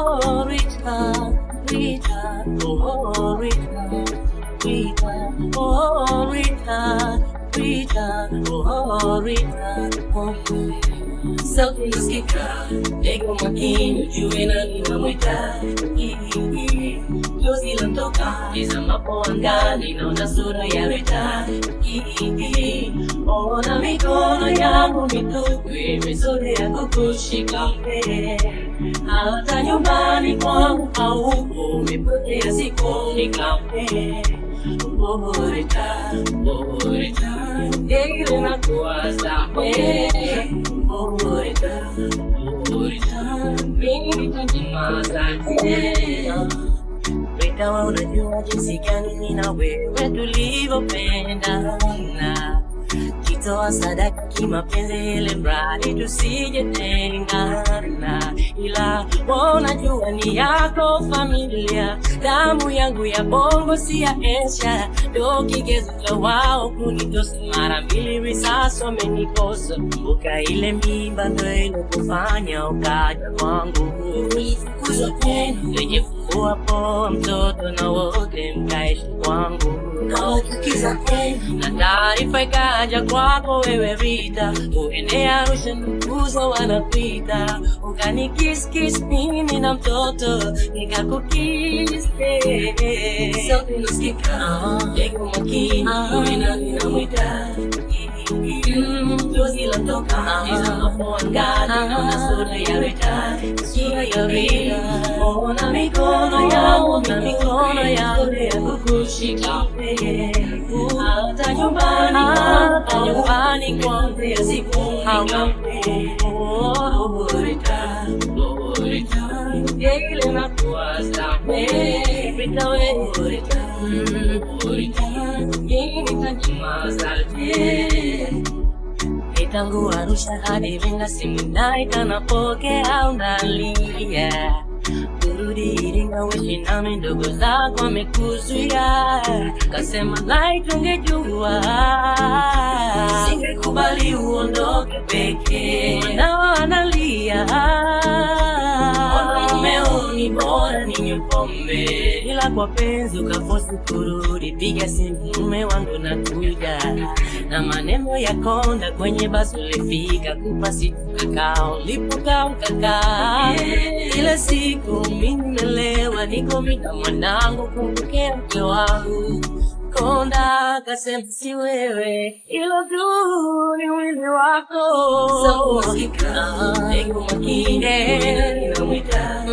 oh Rita, Rita, oh Rita, Rita, oh Rita, Rita, oh Rita, oh sauti nasikika, ego makini, ujue nani namwita. Jozi lantoka, nizamapo angani, naona sura ya Rita. Ona mikono yangu mitupu, imezoea kukushika mbele. Hata nyumbani kwangu haupo, umepotea sikoni kamwe. Oh Rita, oh Rita, ile nakuwaza wewe. Oh Rita, oh Rita, mimi nitajimaza tena. Rita, wewe unajua jinsi gani mimi na wewe tulivyopendana. Kitoa sadaka kimapenzi ile mradi tusijetengana. Ila wewe unajua ni yako familia, damu yangu ya bongo si ya Asia. Ndo kigezo cha wao kunitosa mara mbili, risasi wamenikosa. Kumbuka ile mimba ndo ilokufanya ukaja kwangu. Nifukuzwa tena wenye fungua poa mtoto na wote mkaishi kwangu. Nawachukiza tena na taarifa ikaja kwako wewe Rita. Uende Arusha nduguzo wanakuita. Ukanikiss kiss mimi na mtoto nikakukiss. Sauti nasikika, ego makini, ujue nani namwita. Jozi lantoka, nizamapo angani, naona sura ya Rita, sura ya Rita. Ona mikono yangu, na mikono yangu ya kukushika mbele. Hata nyumbani kwangu ya sikoni kamwe. Oh Rita, oh Rita, ile nakuwaza wewe. Rita, wewe Rita, oh Rita, mimi nitajimaza tena. Tangu Arusha hadi Iringa simu naita napokea unalia. Kurudi Iringa wewe nami ndugu zako wamekuzuia. Kasema like ungejua singekubali uondoke peke. Nao analia, mumeo ni bora ninywe pombe. Ila kwa penzi ukafosi kurudi, piga simu mume wangu nakuja. Na maneno ya konda kwenye basi ulifika, kupa siku kakao lipuka ukakaa. Ile siku mimi nimelewa, niko mita mwanangu kumpokea mke wangu. Konda kasema si wewe, ilo tu ni mwili wako. Sauti nasikika, ego makini, namwita.